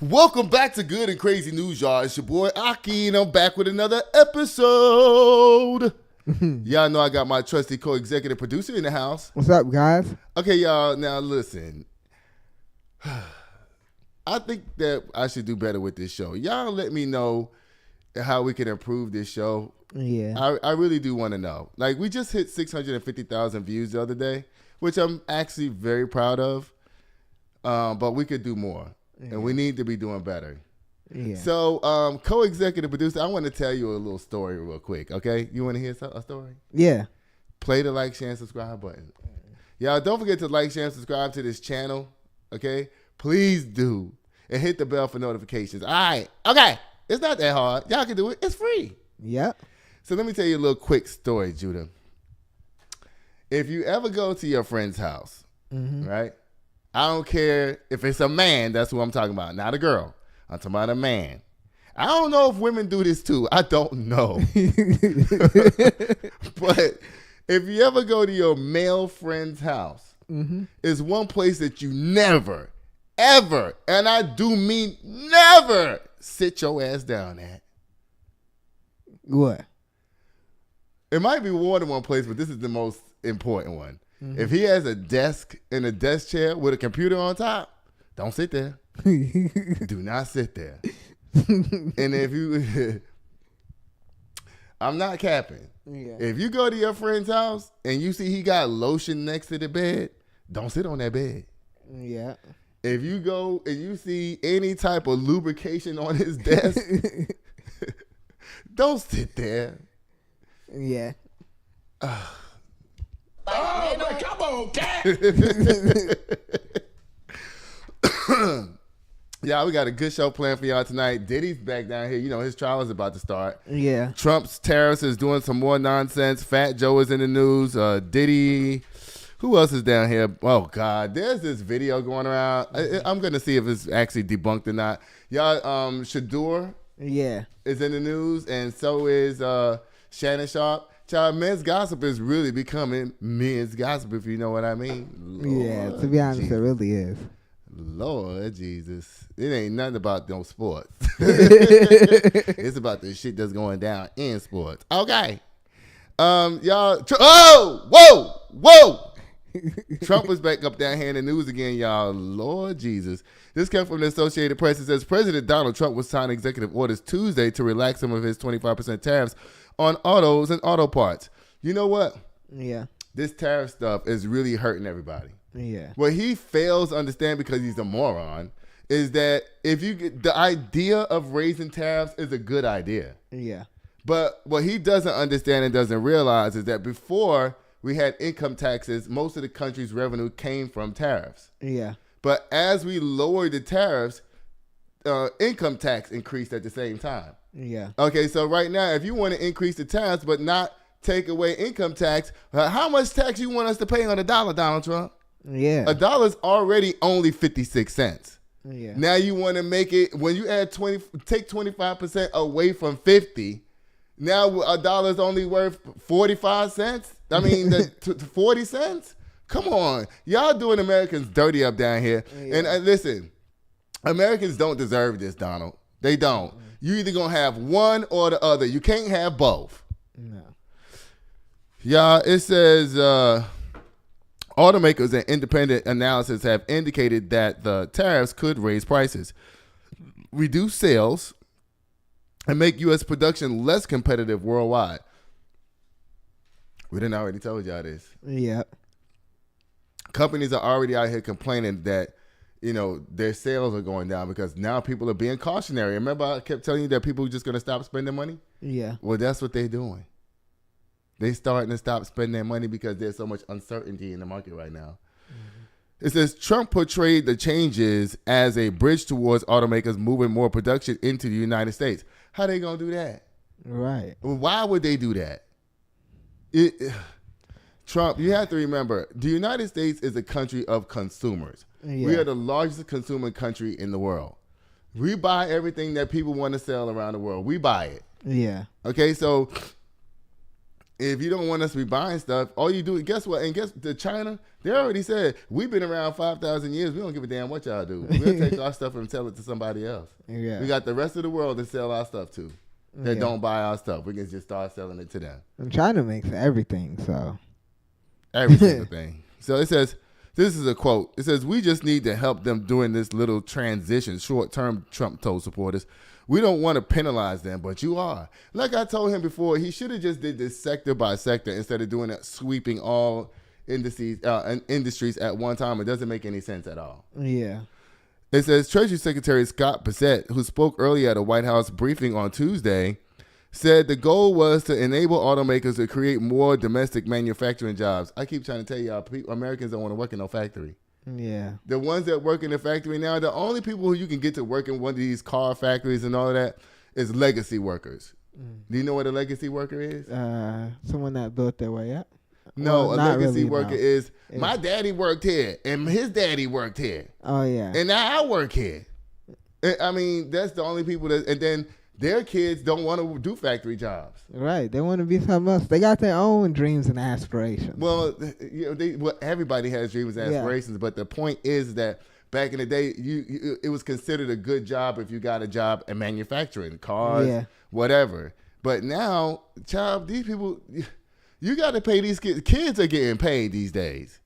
Welcome back to Good and Crazy News, y'all. It's your boy Aki, and I'm back with another episode. Y'all know I got my trusty co-executive producer in the house. What's up, guys? Okay, y'all. Now listen. I think that I should do better with this show. Y'all let me know how we can improve this show. Yeah. I really do want to know. Like, we just hit 650,000 views the other day, which I'm actually very proud of. But we could do more. Yeah. And we need to be doing better. Yeah. So, co-executive producer, I want to tell you a little story real quick, okay? You want to hear a story? Yeah. Play the like, share, and subscribe button. Y'all, don't forget to like, share, and subscribe to this channel, okay? Please do. And hit the bell for notifications. All right. Okay. It's not that hard. Y'all can do it. It's free. Yep. So let me tell you a little quick story, Judah. If you ever go to your friend's house, right? I don't care if it's a man, that's who I'm talking about, not a girl. I'm talking about a man. I don't know if women do this too. I don't know. But if you ever go to your male friend's house, it's one place that you never, ever, and I do mean never, sit your ass down at. What? It might be more than one place, but this is the most important one. If he has a desk and a desk chair with a computer on top, don't sit there. Do not sit there. And if you, I'm not capping. Yeah. If you go to your friend's house and you see he got lotion next to the bed, don't sit on that bed. Yeah. If you go and you see any type of lubrication on his desk, don't sit there. Yeah. Oh, man, come on, cat. Yeah, we got a good show planned for y'all tonight. Diddy's back down here. You know, his trial is about to start. Yeah. Trump's tariffs is doing some more nonsense. Fat Joe is in the news. Diddy. Who else is down here? Oh, God. There's this video going around. I'm going to see if it's actually debunked or not. Y'all, Shadur is in the news, and so is Shannon Sharpe. Child, men's gossip is really becoming men's gossip, if you know what I mean. Lord, to be honest, Jesus. It really is. Lord Jesus. It ain't nothing about no sports. It's about the shit that's going down in sports. Okay. Y'all. Whoa. Trump was back up down here in the news again, y'all. Lord Jesus. This comes from the Associated Press. It says President Donald Trump was signing executive orders Tuesday to relax some of his 25% tariffs on autos and auto parts. You know what? Yeah. This tariff stuff is really hurting everybody. Yeah. What he fails to understand, because he's a moron, is that if you get the idea of raising tariffs is a good idea. Yeah. But what he doesn't understand and doesn't realize is that before we had income taxes, most of the country's revenue came from tariffs. Yeah. But as we lowered the tariffs, income tax increased at the same time. Yeah. Okay, so right now, if you want to increase the tariffs but not take away income tax, how much tax you want us to pay on a dollar, Donald Trump? Yeah. A dollar's already only 56 cents. Yeah. Now you want to make it, when you add take 25% away from 50, now a dollar's only worth 45 cents? I mean, 40 cents? Come on. Y'all doing Americans dirty up down here. Yeah. And listen, Americans don't deserve this, Donald. They don't. You either going to have one or the other. You can't have both. No. Y'all, it says automakers and independent analysis have indicated that the tariffs could raise prices, reduce sales, and make U.S. production less competitive worldwide. We didn't already told y'all this. Yeah. Companies are already out here complaining that, you know, their sales are going down because now people are being cautionary. Remember I kept telling you that people are just going to stop spending money? Yeah. Well, that's what they're doing. They starting to stop spending their money because there's so much uncertainty in the market right now. It says Trump portrayed the changes as a bridge towards automakers moving more production into the United States. How they going to do that? Right. Well, why would they do that? Trump, you have to remember, the United States is a country of consumers. Yeah. We are the largest consumer country in the world. We buy everything that people want to sell around the world. We buy it. Yeah. Okay, so if you don't want us to be buying stuff, all you do, guess what? And guess the China, they already said, we've been around 5,000 years. We don't give a damn what y'all do. We'll take our stuff and sell it to somebody else. Yeah. We got the rest of the world to sell our stuff to that don't buy our stuff. We can just start selling it to them. And China makes everything, so. Every single thing. So it says, this is a quote. It says, we just need to help them during this little transition, short-term, Trump told supporters. We don't want to penalize them, but you are. Like I told him before, he should have just did this sector by sector instead of doing it, sweeping all industries at one time. It doesn't make any sense at all. Yeah. It says Treasury Secretary Scott Bessent, who spoke earlier at a White House briefing on Tuesday, said the goal was to enable automakers to create more domestic manufacturing jobs. I keep trying to tell y'all, Americans don't want to work in no factory. Yeah. The ones that work in the factory now, the only people who you can get to work in one of these car factories and all of that is legacy workers. Do you know what a legacy worker is? Someone that built their way up. No, Well, a not legacy really, worker no. is my daddy worked here and his daddy worked here. Oh, yeah. And now I work here. I mean, that's the only people that, and then their kids don't want to do factory jobs. Right. They want to be something else. They got their own dreams and aspirations. Well, everybody has dreams and aspirations, but the point is that back in the day, it was considered a good job if you got a job in manufacturing, cars, whatever. But now, child, these people, you got to pay these kids. Kids are getting paid these days.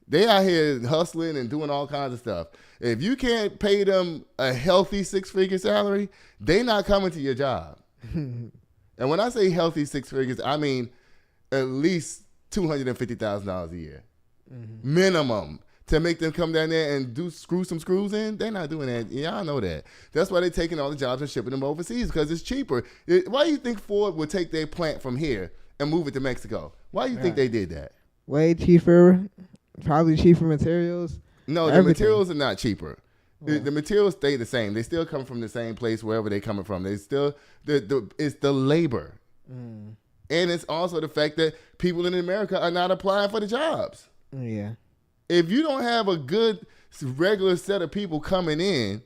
They out here hustling and doing all kinds of stuff. If you can't pay them a healthy 6-figure salary, they not coming to your job. And when I say healthy 6 figures, I mean at least $250,000 a year. Minimum. To make them come down there and screw some screws in, they're not doing that. Y'all know that. That's why they're taking all the jobs and shipping them overseas, because it's cheaper. Why do you think Ford would take their plant from here and move it to Mexico? Why do you think they did that? Way cheaper. Probably cheaper materials. No, the materials are not cheaper. The materials stay the same. They still come from the same place wherever they're coming from. They still it's the labor. And it's also the fact that people in America are not applying for the jobs. Yeah. If you don't have a good regular set of people coming in,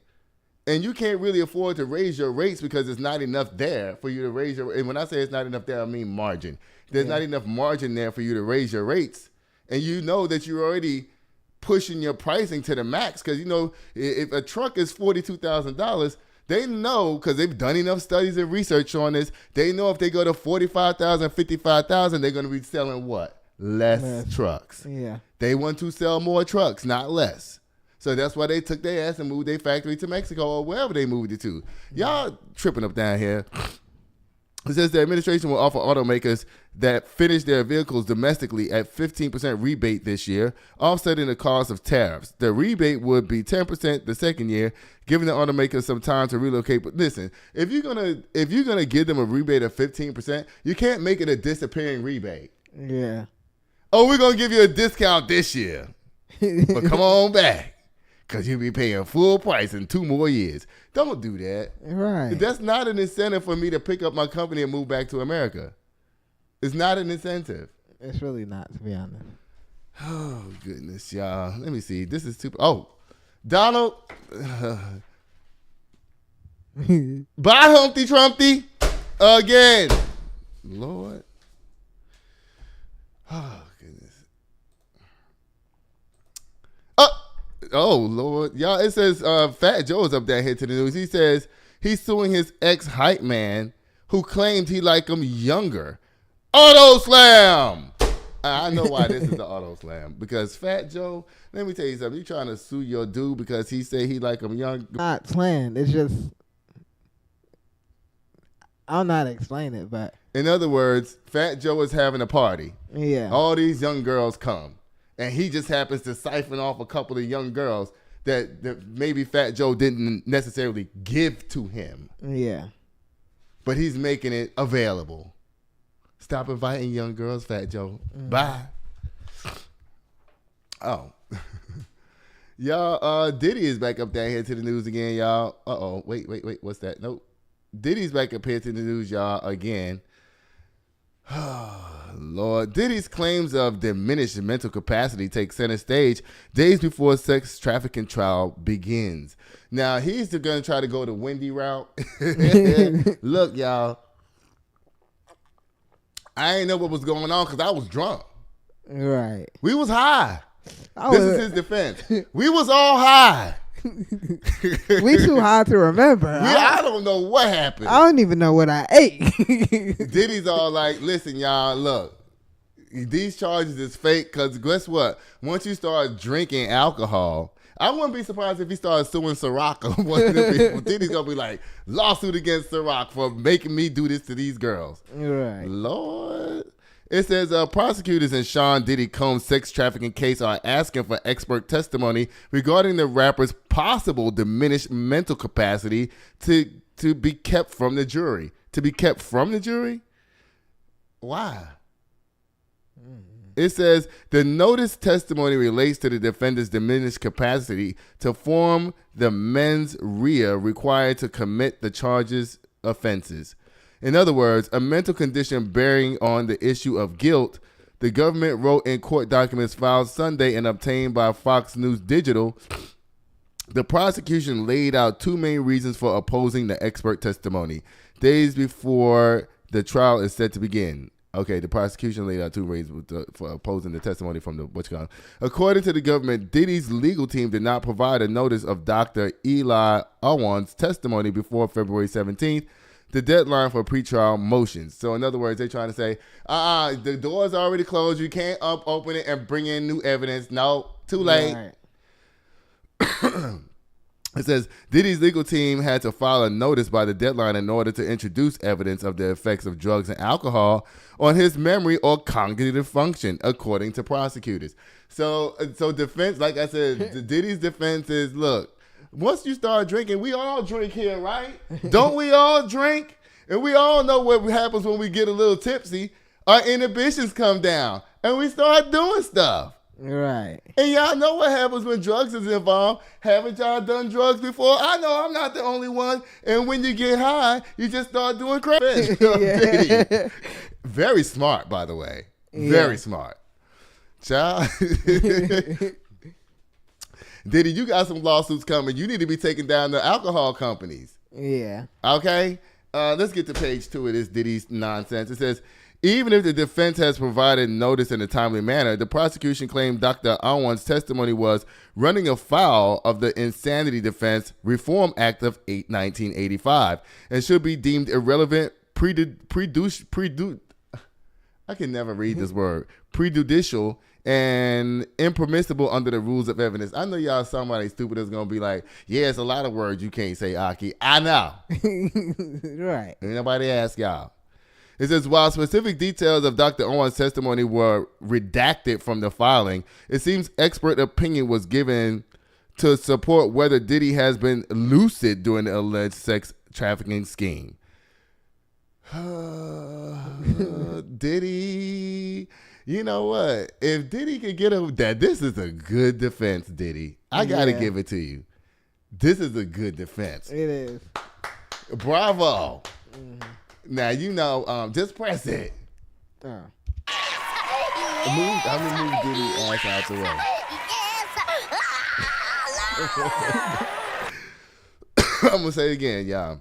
and you can't really afford to raise your rates because there's not enough there for you to raise your, and when I say it's not enough there, I mean margin. There's not enough margin there for you to raise your rates. And you know that you're already pushing your pricing to the max, because, you know, if a truck is $42,000, they know, because they've done enough studies and research on this, they know if they go to $45,000, $55,000, they're going to be selling what? Less trucks. Yeah. They want to sell more trucks, not less. So that's why they took their ass and moved their factory to Mexico or wherever they moved it to. Y'all tripping up down here. It says the administration will offer automakers that finish their vehicles domestically at 15% rebate this year, offsetting the cost of tariffs. The rebate would be 10% the second year, giving the automakers some time to relocate. But listen, if you're gonna give them a rebate of 15%, you can't make it a disappearing rebate. Yeah. Oh, we're gonna give you a discount this year, but come on back, because you'll be paying full price in 2 more years. Don't do that. Right. That's not an incentive for me to pick up my company and move back to America. It's not an incentive. It's really not, to be honest. Oh, goodness, y'all. Let me see. This is too... Oh, Donald. Bye, Humpty Trumpty. Again. Lord. Oh, goodness. Oh, Lord. Y'all, it says Fat Joe is up there here to the news. He says he's suing his ex-hype man who claimed he liked him younger. Auto Slam! I know why this is the Auto Slam. Because Fat Joe, let me tell you something. You trying to sue your dude because he said he like him young. Not planned. It's just, I don't know how to explain it, but. In other words, Fat Joe is having a party. Yeah. All these young girls come. And he just happens to siphon off a couple of young girls that maybe Fat Joe didn't necessarily give to him. Yeah. But he's making it available. Stop inviting young girls, Fat Joe. Bye. Oh. Y'all, Diddy is back up down here to the news again, y'all. Uh-oh. Wait. What's that? Nope. Diddy's back up here to the news, y'all, again. Lord. Diddy's claims of diminished mental capacity take center stage days before sex trafficking trial begins. Now, he's going to try to go the Wendy route. Look, y'all. I ain't know what was going on because I was drunk. Right. We was high. I This was- is his defense. We was all high. We too high to remember. I don't know what happened. I don't even know what I ate. Diddy's all like, listen, y'all, look, these charges is fake because guess what? Once you start drinking alcohol, I wouldn't be surprised if he started suing Ciroc or one of the people. Diddy's going to be like, lawsuit against Ciroc for making me do this to these girls. Right. Lord. It says prosecutors in Sean Diddy Combs' sex trafficking case are asking for expert testimony regarding the rapper's possible diminished mental capacity to be kept from the jury. To be kept from the jury? Why? It says the notice testimony relates to the defendant's diminished capacity to form the mens rea required to commit the charges offenses. In other words, a mental condition bearing on the issue of guilt. The government wrote in court documents filed Sunday and obtained by Fox News Digital. The prosecution laid out two main reasons for opposing the expert testimony days before the trial is set to begin. Okay, the prosecution laid out two reasons for opposing the testimony from the whatchamacallit. According to the government, Diddy's legal team did not provide a notice of Dr. Eli Awan's testimony before February 17th. The deadline for pretrial motions. So in other words, they're trying to say, the door's already closed. You can't open it and bring in new evidence. No, too late. Right. It says Diddy's legal team had to file a notice by the deadline in order to introduce evidence of the effects of drugs and alcohol on his memory or cognitive function, according to prosecutors. So defense, like I said, Diddy's defense is, look, once you start drinking, we all drink here, right? Don't we all drink? And we all know what happens when we get a little tipsy. Our inhibitions come down and we start doing stuff. Right. And y'all know what happens when drugs is involved. Haven't y'all done drugs before? I know I'm not the only one. And when you get high, you just start doing crazy. Yeah. Very smart, by the way. Very smart. Child. Diddy, you got some lawsuits coming. You need to be taking down the alcohol companies. Yeah. Okay? Let's get to page 2 of this Diddy's nonsense. It says, even if the defense has provided notice in a timely manner, the prosecution claimed Dr. Awan's testimony was running afoul of the Insanity Defense Reform Act of 1985 and should be deemed irrelevant, I can never read this word, prejudicial, and impermissible under the rules of evidence. I know y'all somebody stupid is going to be like, yeah, it's a lot of words you can't say, Aki. I know. Right. Ain't nobody ask y'all. It says, while specific details of Dr. Owen's testimony were redacted from the filing, it seems expert opinion was given to support whether Diddy has been lucid during the alleged sex trafficking scheme. Diddy, you know what? If Diddy could get that, this is a good defense, Diddy. I got to give it to you. This is a good defense. It is. Bravo. Now, you know, just press it. Oh. I'm going to move Diddy's ass out the way. I'm going to say it again, y'all.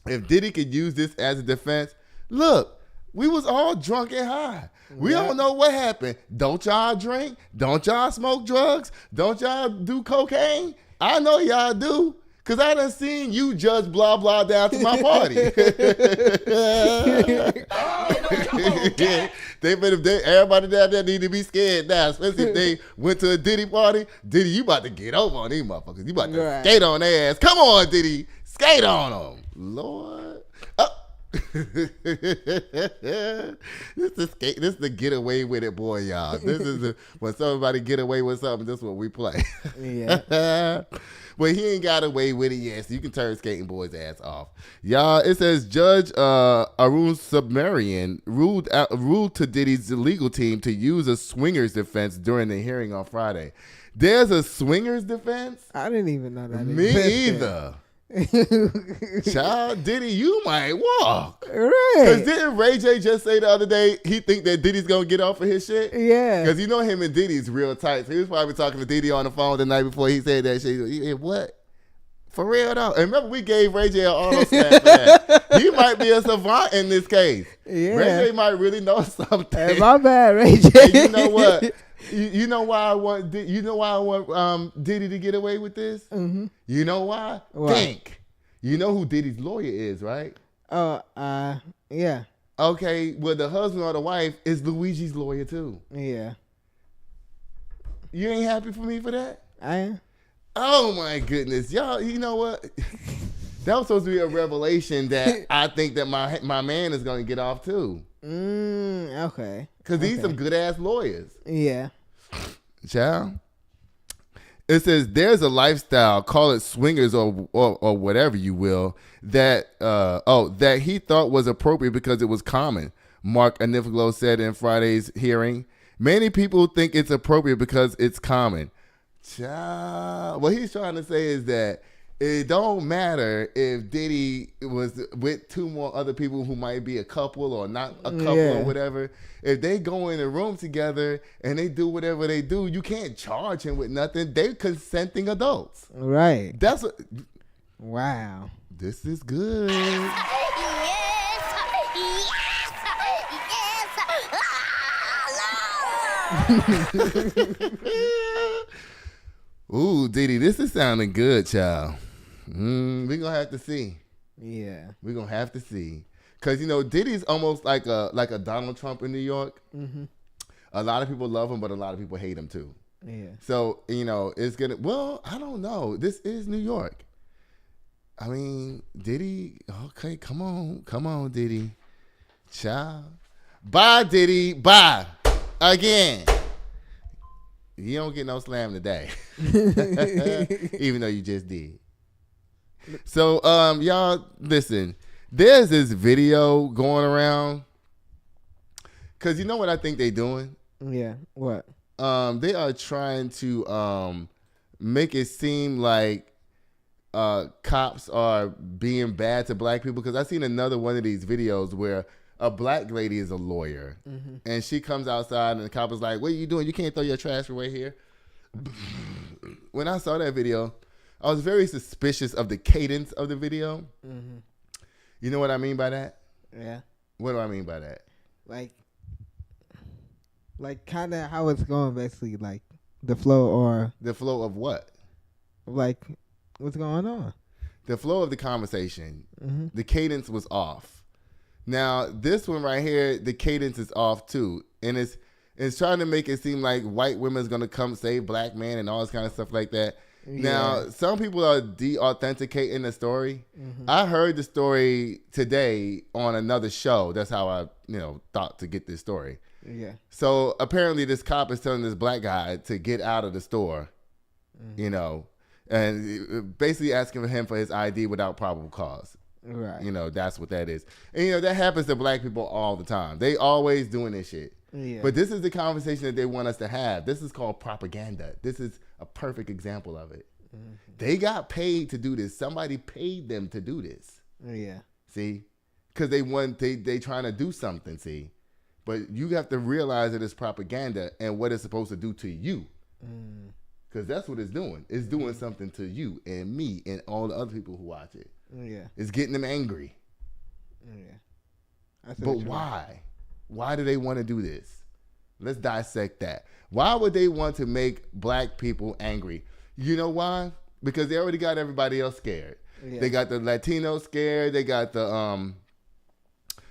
If Diddy could use this as a defense, look, we was all drunk and high. We don't know what happened. Don't y'all drink? Don't y'all smoke drugs? Don't y'all do cocaine? I know y'all do. Because I done seen you judge blah, blah down to my party. Everybody down there need to be scared now, especially if they went to a Diddy party. Diddy, you about to get over on these motherfuckers. You about to skate on their ass. Come on, Diddy. Skate on them. Lord. Oh. This is the get away with it, boy, y'all. This is when somebody get away with something, this is what we play. Yeah. But he ain't got away with it yet, so you can turn Skating Boy's ass off. Y'all, it says Judge Arun Subramanian ruled to Diddy's legal team to use a swingers defense during the hearing on Friday. There's a swingers defense? I didn't even know that. Me either. Child, Diddy, you might walk. Right. Because didn't Ray J just say the other day he think that Diddy's going to get off of his shit? Yeah. Because you know him and Diddy's real tight. So he was probably talking to Diddy on the phone the night before he said that shit. What? For real though. And remember, we gave Ray J an auto stat for that. He might be a savant in this case. Yeah. Ray J might really know something. Hey, my bad, Ray J. And you know what? You know why I want Diddy to get away with this? Mm-hmm. You know why? Why? Think. You know who Diddy's lawyer is, right? Yeah. Okay, well, the husband or the wife is Luigi's lawyer too. Yeah. You ain't happy for me for that? I am. Oh my goodness, y'all! You know what? That was supposed to be a revelation that I think that my man is going to get off too. Okay. Because these some good ass lawyers. Yeah. Child. It says there's a lifestyle, call it swingers or whatever you will, that that he thought was appropriate because it was common. Mark Anifilo said in Friday's hearing, many people think it's appropriate because it's common. Child. What he's trying to say is that it don't matter if Diddy was with two more other people who might be a couple or not a couple or whatever. If they go in a room together and they do whatever they do, you can't charge him with nothing. They're consenting adults. Right. That's what. Wow. This is good. Ooh, Diddy, this is sounding good, child. We're gonna have to see. Yeah. We're gonna have to see. Cause you know, Diddy's almost like a Donald Trump in New York. Mm-hmm. A lot of people love him, but a lot of people hate him too. Yeah. So, you know, it's gonna I don't know. This is New York. I mean, Diddy, okay, come on, Diddy. Child. Bye, Diddy. Bye. Again. You don't get no slam today. Even though you just did. So, y'all, listen. There's this video going around. Because you know what I think they doing? Yeah. What? They are trying to make it seem like cops are being bad to black people. Because I've seen another one of these videos where a black lady is a lawyer, and she comes outside, and the cop is like, "What are you doing? You can't throw your trash away here." When I saw that video, I was very suspicious of the cadence of the video. Mm-hmm. You know what I mean by that? Yeah. What do I mean by that? Like kind of how it's going, basically, like the flow of what? Like what's going on? The flow of the conversation. Mm-hmm. The cadence was off. Now, this one right here, the cadence is off too. And it's trying to make it seem like white women's going to come save black men and all this kind of stuff like that. Yeah. Now, some people are de-authenticating the story. Mm-hmm. I heard the story today on another show. That's how I, thought to get this story. Yeah. So, apparently this cop is telling this black guy to get out of the store, and basically asking him for his ID without probable cause. Right. That's what that is. And, that happens to black people all the time. They always doing this shit. Yeah. But this is the conversation that they want us to have. This is called propaganda. This is a perfect example of it. Mm-hmm. They got paid to do this. Somebody paid them to do this. Yeah. See? Because they trying to do something, see? But you have to realize that it's propaganda and what it's supposed to do to you. Because that's what it's doing. It's doing something to you and me and all the other people who watch it. Yeah. It's getting them angry. Yeah. But why? Why do they want to do this? Let's dissect that. Why would they want to make black people angry? You know why? Because they already got everybody else scared. Yeah. They got the Latinos scared. They got the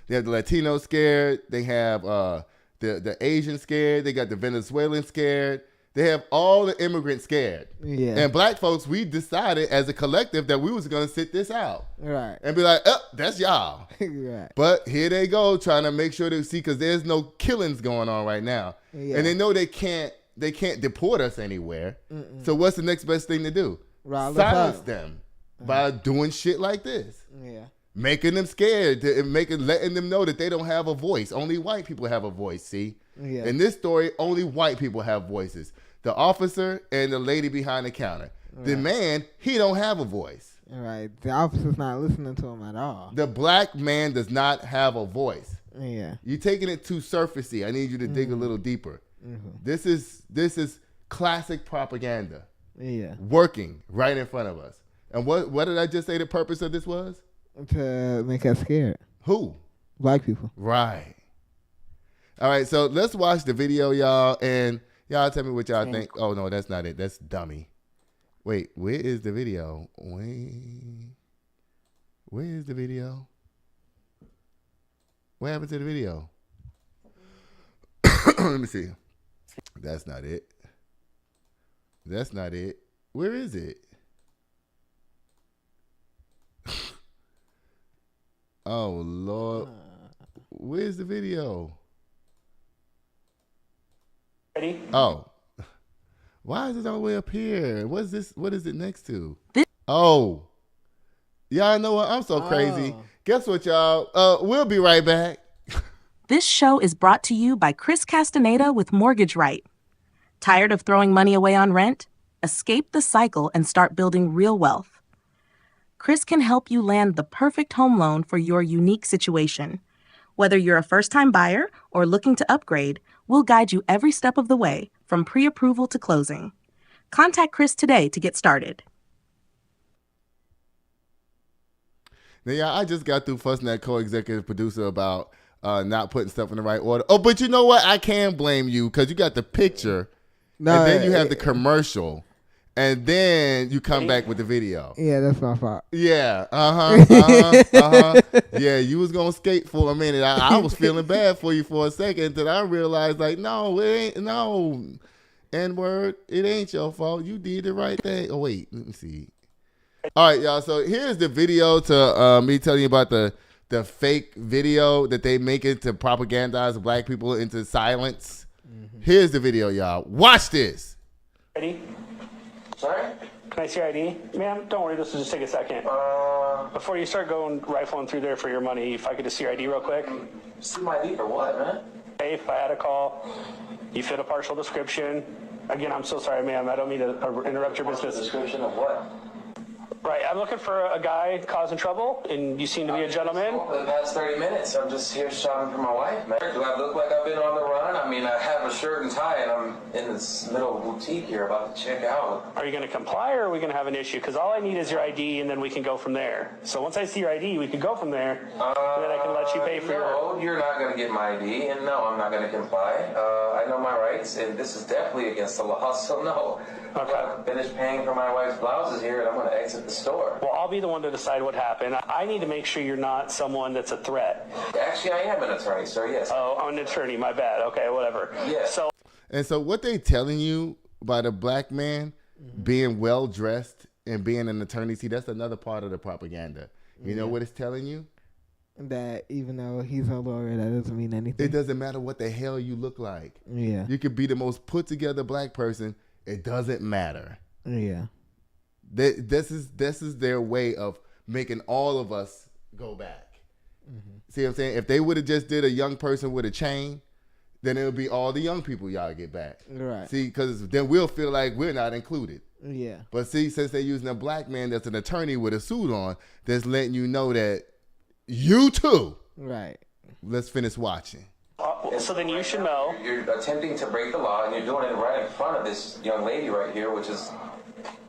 Latinos scared. They have the Asian scared. They got the Venezuelan scared. They have all the immigrants scared. Yeah. And black folks, we decided as a collective that we was going to sit this out. Right. And be like, that's y'all. Right. But here they go trying to make sure to see, because there's no killings going on right now. Yeah. And they know they can't deport us anywhere. Mm-mm. So what's the next best thing to do? Silence them by doing shit like this. Yeah. Making them scared, letting them know that they don't have a voice. Only white people have a voice, see? Yeah. In this story, only white people have voices. The officer and the lady behind the counter. Right. The man, he don't have a voice. Right. The officer's not listening to him at all. The black man does not have a voice. Yeah. You're taking it too surfacey. I need you to dig a little deeper. Mm-hmm. This is classic propaganda. Yeah. Working right in front of us. And what did I just say the purpose of this was? To make us scared. Who? Black people. Right. All right, so let's watch the video, y'all, and y'all tell me what y'all think. Oh, no, that's not it. That's dummy. Wait, where is the video? Where is the video? What happened to the video? Let me see. That's not it. That's not it. Where is it? Oh, Lord. Where's the video? Ready? Oh. Why is it all the way up here? What is this? What is it next to? Oh. Y'all know what? I'm so crazy. Guess what, y'all? We'll be right back. This show is brought to you by Chris Castaneda with Mortgage Right. Tired of throwing money away on rent? Escape the cycle and start building real wealth. Chris can help you land the perfect home loan for your unique situation. Whether you're a first-time buyer or looking to upgrade, we'll guide you every step of the way, from pre-approval to closing. Contact Chris today to get started. Now, y'all, I just got through fussing that co-executive producer about not putting stuff in the right order. Oh, but you know what? I can blame you because you got the picture, and then you have the commercial, and then you come back with the video. Yeah, that's my fault. Yeah, Yeah, you was gonna skate for a minute. I was feeling bad for you for a second, then I realized, like, no, it ain't, no, N-word, it ain't your fault. You did the right thing. Oh, wait, let me see. All right, y'all, so here's the video to me telling you about the fake video that they make it to propagandize black people into silence. Mm-hmm. Here's the video, y'all. Watch this. Ready? Sorry? Can I see your ID? Ma'am, don't worry, this will just take a second. Before you start going rifling through there for your money, if I could just see your ID real quick. See my ID for what, man? Hey, if I had a call, you fit a partial description. Again, I'm so sorry, ma'am. I don't mean to interrupt your business. Description of what? Right, I'm looking for a guy causing trouble, and you seem to be a gentleman. For the past 30 minutes, I'm just here shopping for my wife, man. Do I look like I've been on the run? I mean, I have a shirt and tie, and I'm in this little boutique here about to check out. Are you going to comply, or are we going to have an issue? Because all I need is your ID, and then we can go from there. So once I see your ID, we can go from there, and then I can let you pay for No, you're not going to get my ID, and no, I'm not going to comply. I know my rights, and this is definitely against the law, so no. Okay. I'm finished paying for my wife's blouses here, and I'm going to exit the store. Well, I'll be the one to decide what happened. I need to make sure you're not someone that's a threat. Actually, I am an attorney, sir, yes. Oh, I'm an attorney, my bad. Okay, whatever. Yes. So what they telling you about a black man being well-dressed and being an attorney, see, that's another part of the propaganda. You know what it's telling you? That even though he's a lawyer, that doesn't mean anything. It doesn't matter what the hell you look like. Yeah. You could be the most put-together black person. It doesn't matter. Yeah. This is their way of making all of us go back. Mm-hmm. See what I'm saying? If they would have just did a young person with a chain, then it would be all the young people y'all get back. Right. See, because then we'll feel like we're not included. Yeah. But see, since they're using a black man that's an attorney with a suit on, that's letting you know that you too. Right. Let's finish watching. So then you should know. You're attempting to break the law, and you're doing it right in front of this young lady right here, which is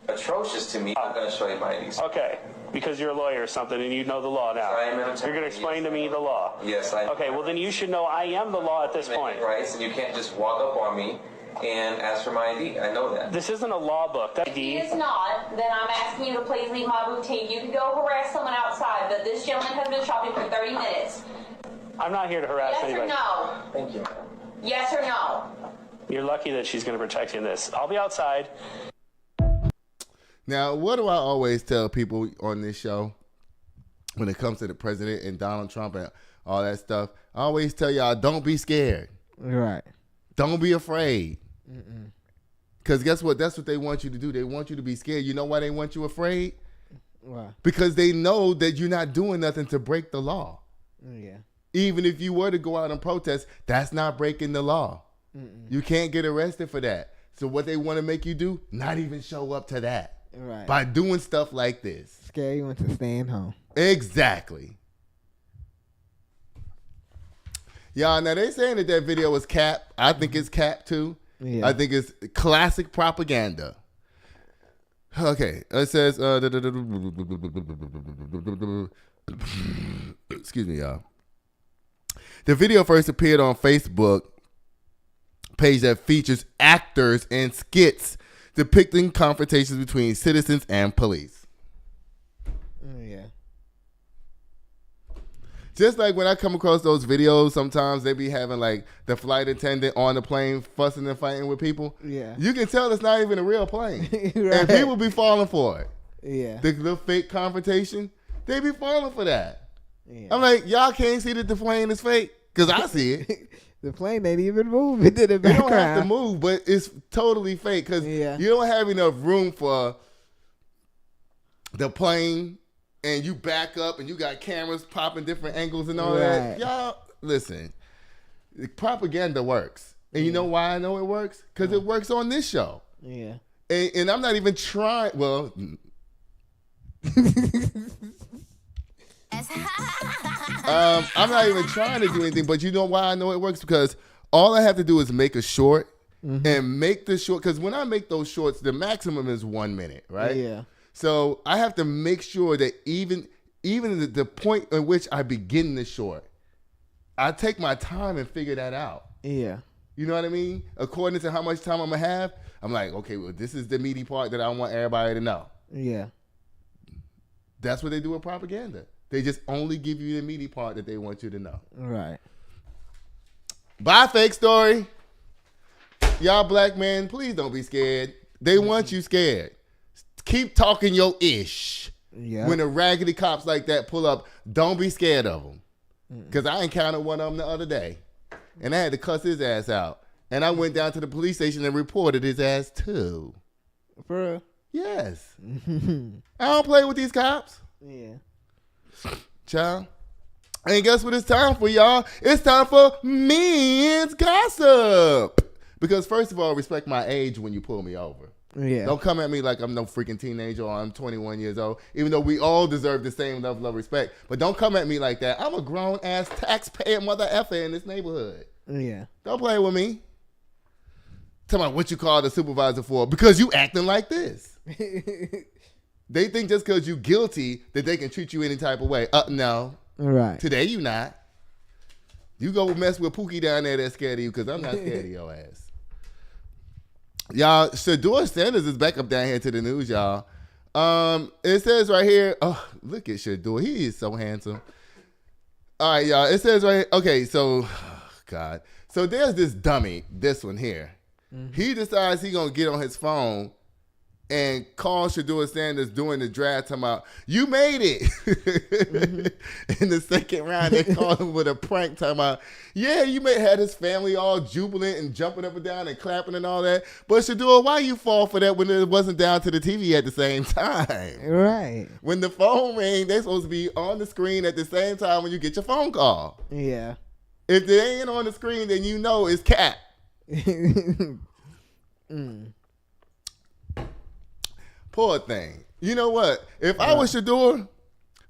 atrocious to me. I'm going to show you my IDs. Okay, because you're a lawyer or something, and you know the law now. I am an attorney. You're going to explain to me the law. Yes, I am. Okay, well then you should know I am the law at this point. Rights, and you can't just walk up on me and ask for my ID. I know that. This isn't a law book. That If it is not, then I'm asking you to please leave my boutique. You can go harass someone outside, but this gentleman has been shopping for 30 minutes. I'm not here to harass Yes anybody. or no? Thank you. Yes or no? You're lucky that she's going to protect you in this. I'll be outside. Now, what do I always tell people on this show when it comes to the president and Donald Trump and all that stuff? I always tell y'all, don't be scared. Right. Don't be afraid. Because guess what? That's what they want you to do. They want you to be scared. You know why they want you afraid? Why? Because they know that you're not doing nothing to break the law. Yeah. Even if you were to go out and protest, that's not breaking the law. You can't get arrested for that. So what they want to make you do, not even show up to that. Right. By doing stuff like this. Scare you into staying home. Exactly. Y'all, now they saying that video was cap. I think it's cap too. Yeah. I think it's classic propaganda. Okay, it says, excuse me, y'all. The video first appeared on Facebook page that features actors and skits depicting confrontations between citizens and police. Yeah. Just like when I come across those videos, sometimes they be having like the flight attendant on the plane fussing and fighting with people. Yeah. You can tell it's not even a real plane. Right. And people be falling for it. Yeah. The little fake confrontation, they be falling for that. Yeah. I'm like, y'all can't see that the plane is fake? Because I see it. The plane ain't even moving to the They don't have to background. move, but it's totally fake because Yeah. you don't have enough room for the plane, and you back up and you got cameras popping different angles and all that. Right. Y'all, listen, the propaganda works. And you know why I know it works? Because it works on this show. Yeah. And I'm not even trying, well, I'm not even trying to do anything, but you know why I know it works? Because all I have to do is make a short and make the short. Because when I make those shorts, the maximum is 1 minute, right? Yeah. So I have to make sure that even the point in which I begin the short, I take my time and figure that out. Yeah. You know what I mean? According to how much time I'm going to have, I'm like, okay, well, this is the meaty part that I want everybody to know. Yeah. That's what they do with propaganda. They just only give you the meaty part that they want you to know. Right. Bye, fake story. Y'all black men, please don't be scared. They want you scared. Keep talking your ish. Yeah. When the raggedy cops like that pull up, don't be scared of them. Because I encountered one of them the other day. And I had to cuss his ass out. And I went down to the police station and reported his ass too. For real? Yes. I don't play with these cops. Yeah. Child. And guess what it's time for, y'all? It's time for men's gossip. Because first of all, respect my age when you pull me over. Yeah. Don't come at me like I'm no freaking teenager or I'm 21 years old, even though we all deserve the same level of respect. But don't come at me like that. I'm a grown-ass taxpayer mother effer in this neighborhood. Yeah. Don't play with me. Tell me what you call the supervisor for. Because you acting like this. They think just because you guilty that they can treat you any type of way. No. Right. Today you not. You go mess with Pookie down there that's scared of you because I'm not scared of your ass. Y'all, Shadur Sanders is back up down here to the news, y'all. It says right here, oh, look at Shadur. He is so handsome. All right, y'all. It says right here, okay, so, God. So there's this dummy, this one here. He decides he's going to get on his phone and call Shadur Sanders during the draft talking about, you made it. In the second round, they called him with a prank talking about, yeah, you had his family all jubilant and jumping up and down and clapping and all that. But Shadur, why you fall for that when it wasn't down to the TV at the same time? Right. When the phone rang, they supposed to be on the screen at the same time when you get your phone call. Yeah. If they ain't on the screen, then you know it's cat. Poor thing. You know what? If I was Shadur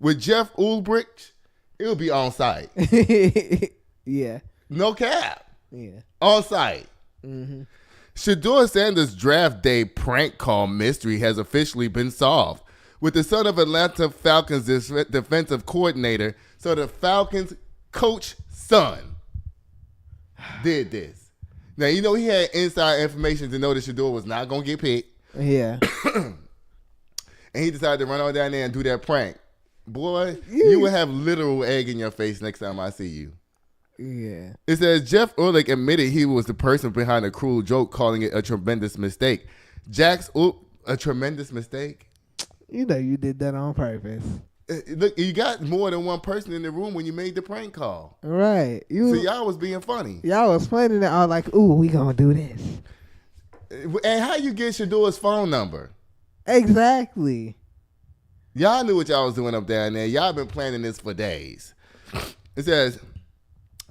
with Jeff Ulbrich, it would be on site. Yeah. No cap. Yeah. On site. Shadur Sanders' draft day prank call mystery has officially been solved, with the son of Atlanta Falcons defensive coordinator. So the Falcons coach son did this. Now, you know he had inside information to know that Shadur was not going to get picked. Yeah. And he decided to run on down there and do that prank. Boy, you will have literal egg in your face next time I see you. Yeah. It says Jeff Ulrich admitted he was the person behind a cruel joke, calling it a tremendous mistake. A tremendous mistake? You know you did that on purpose. Look, you got more than one person in the room when you made the prank call. Right. So y'all was being funny. Y'all was planning it all like, ooh, we gonna do this. And how you get Shadur's phone number? Exactly. Y'all knew what y'all was doing up down there. Y'all been planning this for days. It says,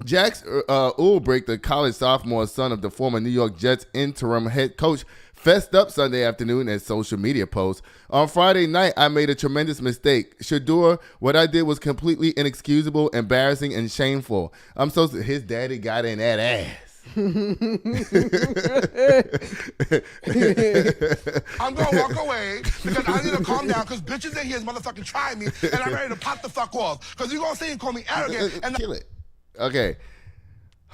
Jax Ulbrich, the college sophomore son of the former New York Jets interim head coach, fessed up Sunday afternoon in social media posts. On Friday night, I made a tremendous mistake. Shadur, what I did was completely inexcusable, embarrassing, and shameful. His daddy got in that ass. I'm gonna walk away because I need to calm down because bitches in here is motherfucking trying me and I'm ready to pop the fuck off. Because you're gonna say and call me arrogant and kill it. Okay.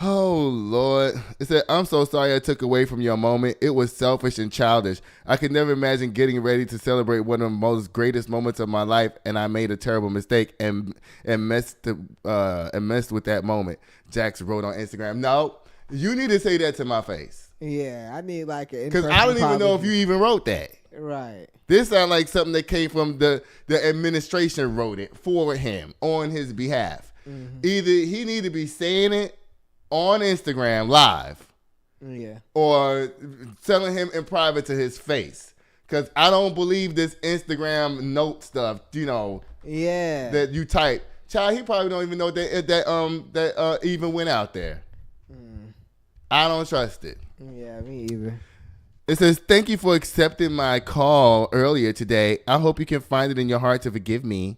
Oh, Lord. It said, I'm so sorry I took away from your moment. It was selfish and childish. I could never imagine getting ready to celebrate one of the most greatest moments of my life, and I made a terrible mistake and messed with that moment. Jax wrote on Instagram. No, you need to say that to my face. Yeah, I need like an because I don't even know if you even wrote that. Right. This sounds like something that came from the administration wrote it for him on his behalf. Mm-hmm. Either he need to be saying it on Instagram live, or telling him in private to his face. Because I don't believe this Instagram note stuff. That you type. Child, he probably don't even know that even went out there. I don't trust it. Yeah, me either. It says, thank you for accepting my call earlier today. I hope you can find it in your heart to forgive me.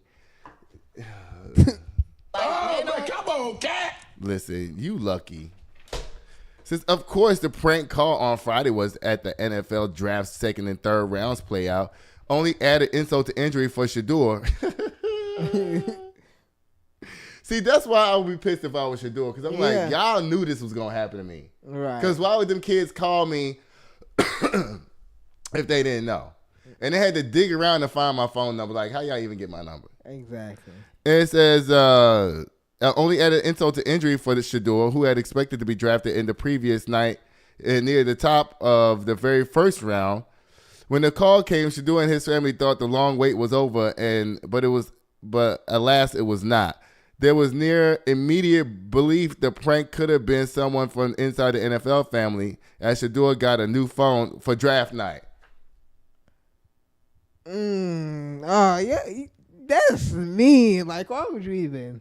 come on, cat. Listen, you lucky. Since, of course, the prank call on Friday was at the NFL draft's second and third rounds play out, only added insult to injury for Shadur. See, that's why I would be pissed if I was Shedeur, because I'm like, y'all knew this was going to happen to me. Right. Because why would them kids call me if they didn't know? And they had to dig around to find my phone number. Like, how y'all even get my number? Exactly. And it says, only added insult to injury for the Shedeur, who had expected to be drafted in the previous night near the top of the very first round. When the call came, Shedeur and his family thought the long wait was over, but alas, it was not. There was near immediate belief the prank could have been someone from inside the NFL family, as Shedeur got a new phone for draft night. Oh, yeah. That's mean. Like, why would you even?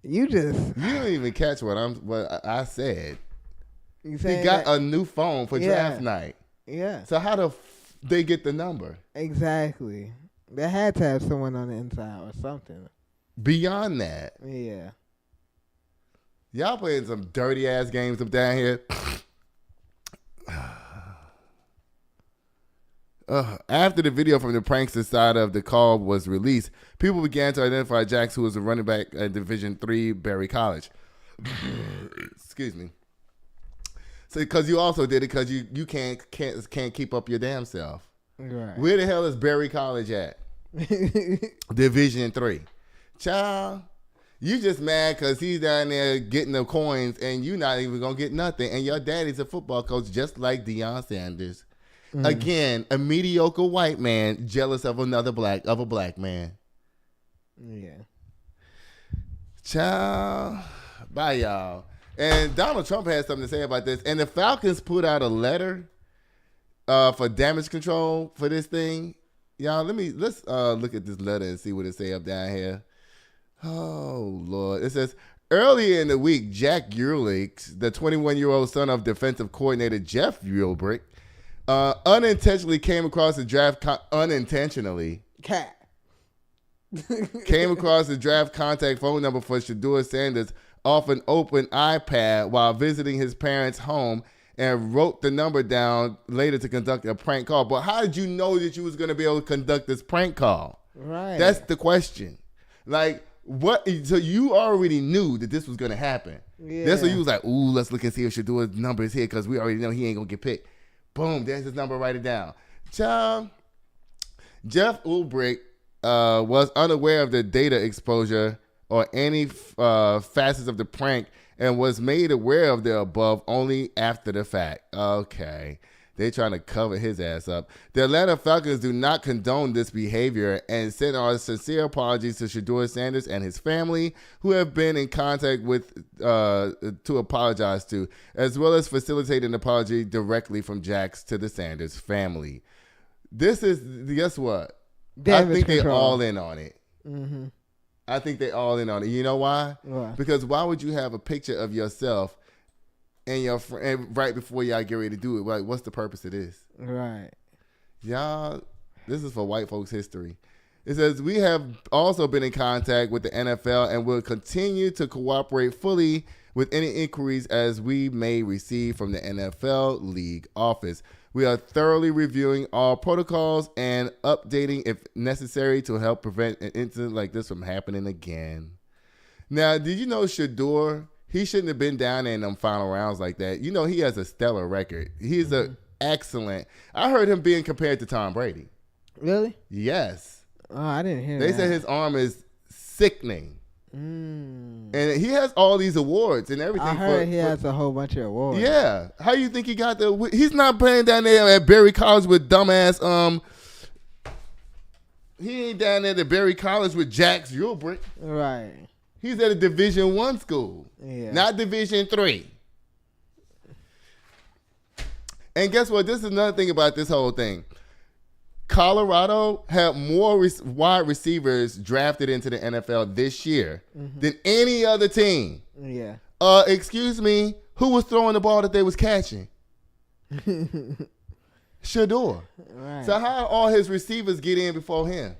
You don't even catch what I said. He got a new phone for draft night. Yeah. So how they get the number? Exactly. They had to have someone on the inside or something. Beyond that. Yeah. Y'all playing some dirty ass games up down here. After the video from the prankster side of the call was released, people began to identify Jax, who was a running back at Division III Berry College. Excuse me. So, because you also did it because you can't keep up your damn self. Right. Where the hell is Berry College at? Division III. Child, you just mad because he's down there getting the coins and you not even going to get nothing. And your daddy's a football coach just like Deion Sanders. Mm. Again, a mediocre white man jealous of a black man. Yeah. Child, bye y'all. And Donald Trump had something to say about this. And the Falcons put out a letter for damage control for this thing. Y'all, let's look at this letter and see what it say up down here. Oh, Lord. It says, earlier in the week, Jack Ulick, the 21-year-old son of defensive coordinator Jeff Ulick, unintentionally came across the draft came across the draft contact phone number for Shadur Sanders off an open iPad while visiting his parents' home and wrote the number down later to conduct a prank call. But how did you know that you was going to be able to conduct this prank call? Right. That's the question. Like, what? So you already knew that this was going to happen. Yeah. That's why you was like, ooh, let's look and see if Shadur's number is here because we already know he ain't going to get picked. Boom, there's his number, write it down. Child, Jeff Ulbrich was unaware of the data exposure or any facets of the prank and was made aware of the above only after the fact. Okay. They trying to cover his ass up. The Atlanta Falcons do not condone this behavior and send our sincere apologies to Shadur Sanders and his family, who have been in contact with to apologize to, as well as facilitate an apology directly from Jax to the Sanders family. This is, guess what? I think they're all in on it. Mm-hmm. I think they're all in on it. You know why? Why? Because why would you have a picture of yourself and your friend right before y'all get ready to do it? Like, what's the purpose of this? Right. Y'all, this is for white folks history. It says, we have also been in contact with the NFL and will continue to cooperate fully with any inquiries as we may receive from the NFL league office. We are thoroughly reviewing all protocols and updating if necessary to help prevent an incident like this from happening again. Now, did you know Shadur, he shouldn't have been down there in them final rounds like that. You know, he has a stellar record. He's a excellent. I heard him being compared to Tom Brady. Really? Yes. Oh, I didn't hear They that. said his arm is sickening. And he has all these awards and everything. I heard he has a whole bunch of awards. Yeah. How you think he got the... He's not playing down there at Berry College with dumbass... He ain't down there at Berry College with Jax Ulbrich. Right. He's at a Division I school. Yeah. Not Division III. And guess what? This is another thing about this whole thing. Colorado had more wide receivers drafted into the NFL this year than any other team. Yeah. Excuse me, who was throwing the ball that they was catching? Shedeur. Right. So how all his receivers get in before him?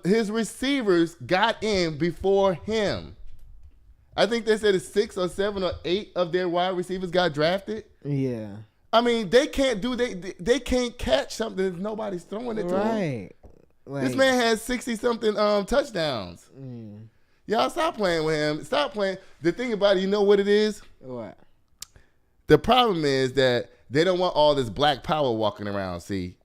His receivers got in before him. I think they said 6 or 7 or 8 of their wide receivers got drafted. Yeah. I mean, they can't catch something if nobody's throwing it to them. Right. Like, This man has 60-something touchdowns. Y'all stop playing with him. Stop playing. The thing about it, you know what it is? What? The problem is that they don't want all this black power walking around, see?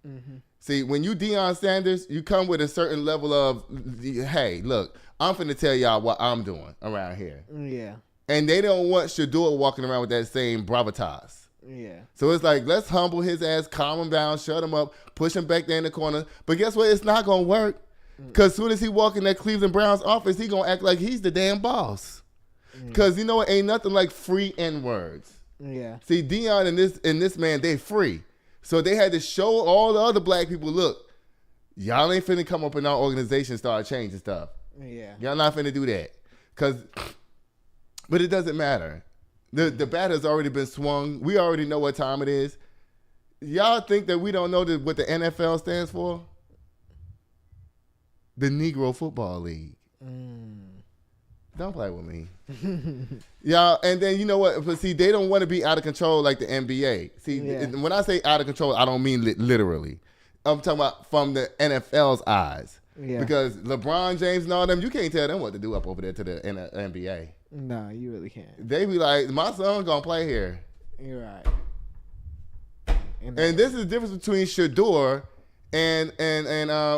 See, when you Deion Sanders, you come with a certain level of, hey, look, I'm finna tell y'all what I'm doing around here. Yeah. And they don't want Shadur walking around with that same bravitas. Yeah. So it's like, let's humble his ass, calm him down, shut him up, push him back there in the corner. But guess what? It's not going to work. Because as soon as he walk in that Cleveland Browns office, he going to act like he's the damn boss. Because, you know, it ain't nothing like free N-words. Yeah. See, Deion and this man, they free. So they had to show all the other black people, look, y'all ain't finna come up in our organization and start changing stuff. Yeah. Y'all not finna do that. But it doesn't matter. The bat has already been swung. We already know what time it is. Y'all think that we don't know what the NFL stands for? The Negro Football League. Don't play with me. Y'all, and then you know what? But see, they don't want to be out of control like the NBA. See, when I say out of control, I don't mean literally. I'm talking about from the NFL's eyes. Yeah. Because LeBron James and all them, you can't tell them what to do up over there to the NBA. No, you really can't. They be like, my son gonna play here. You're right. And this is the difference between Shadur and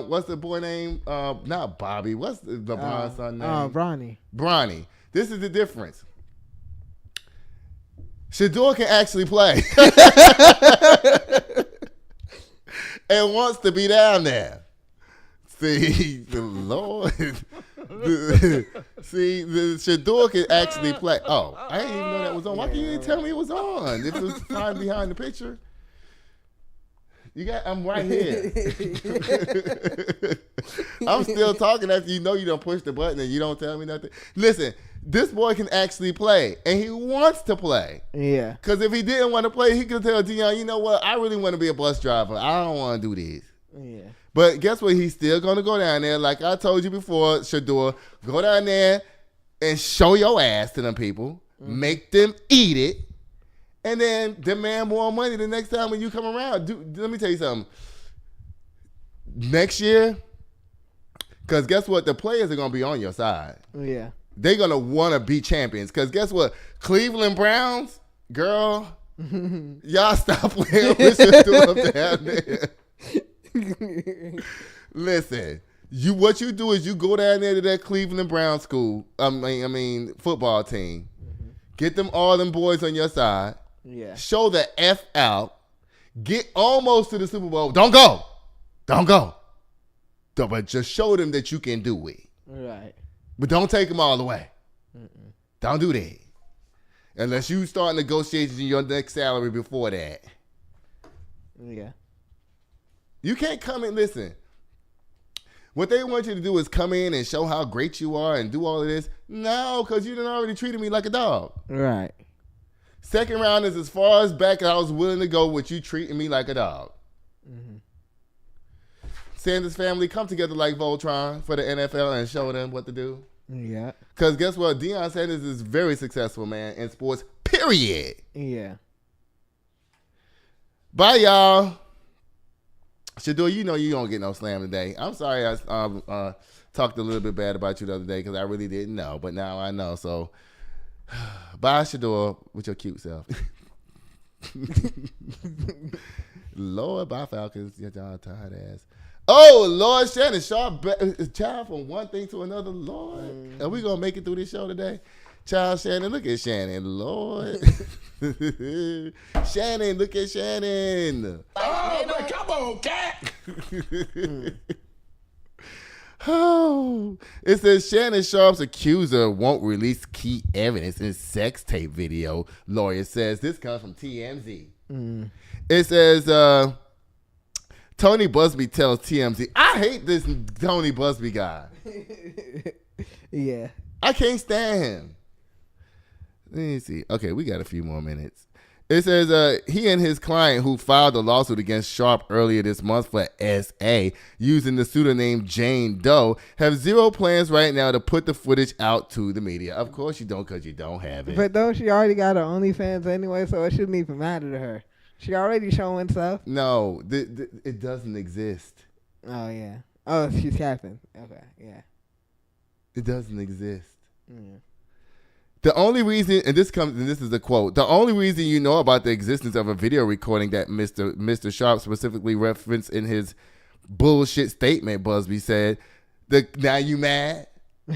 what's the boy name? Not Bobby. What's the LeBron's son name? Bronny. Bronny. This is the difference. Shadur can actually play. And wants to be down there. See, the Lord. See, the Shedeur can actually play. Oh, I didn't even know that was on. Why can't you tell me it was on? If it was fine behind the picture. I'm right here. I'm still talking after you know you don't push the button and you don't tell me nothing. Listen, this boy can actually play, and he wants to play. Yeah. Because if he didn't want to play, he could tell Deion, you know what? I really want to be a bus driver. I don't want to do this. Yeah. But guess what? He's still going to go down there. Like I told you before, Shadur, go down there and show your ass to them people. Make them eat it. And then demand more money the next time when you come around. Let me tell you something. Next year, because guess what? The players are going to be on your side. Yeah. They're going to want to be champions. Because guess what? Cleveland Browns, girl, y'all stop playing with Shadur up down there. Listen, what you do is you go down there to that Cleveland Brown school. I mean football team. Get them all them boys on your side. Yeah. Show the F out. Get almost to the Super Bowl. Don't go. But just show them that you can do it. Right. But don't take them all the way. Don't do that. Unless you start negotiations in your next salary before that. Yeah. You can't come and listen. What they want you to do is come in and show how great you are and do all of this. No, because you done already treated me like a dog. Right. Second round is as far as back as I was willing to go with you treating me like a dog. Sanders family come together like Voltron for the NFL and show them what to do. Yeah. Because guess what? Deion Sanders is very successful, man, in sports, period. Yeah. Bye, y'all. Shedeur, you know you don't get no slam today. I'm sorry I talked a little bit bad about you the other day because I really didn't know, but now I know. So, bye, Shedeur, with your cute self. Lord, bye, Falcons. Your John tired ass. Oh, Lord, Shannon Sharpe, child from one thing to another. Lord, are we gonna make it through this show today? Child Shannon, look at Shannon. Lord, Shannon, look at Shannon. Oh, but come on, cat. Oh, it says Shannon Sharpe's accuser won't release key evidence in sex tape video. Lawyer says this comes from TMZ. It says Tony Busby tells TMZ, I hate this Tony Busby guy. Yeah. I can't stand him. Let me see. Okay, we got a few more minutes. It says he and his client who filed a lawsuit against Sharpe earlier this month for SA using the pseudonym Jane Doe have zero plans right now to put the footage out to the media. Of course you don't, because you don't have it. But don't she already got her OnlyFans anyway, so it shouldn't even matter to her. She already showing stuff. No, it doesn't exist. Oh, yeah. Oh, she's capping. Okay, yeah. It doesn't exist. Mm. The only reason, and this is a quote, the only reason you know about the existence of a video recording that Mr. Sharpe specifically referenced in his bullshit statement, Busby said, now you mad?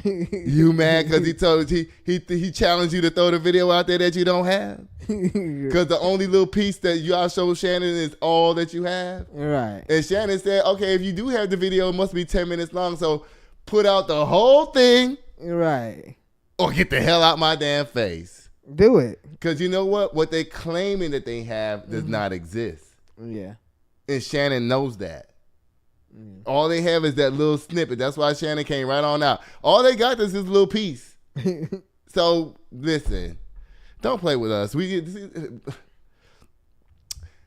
You mad because he challenged you to throw the video out there that you don't have? Because the only little piece that y'all show Shannon is all that you have? Right. And Shannon said, okay, if you do have the video, it must be 10 minutes long, so put out the whole thing. Right. Or get the hell out my damn face. Do it. Because you know what? What they claiming that they have does not exist. Yeah. And Shannon knows that. All they have is that little snippet. That's why Shannon came right on out. All they got is this little piece. So, listen. Don't play with us.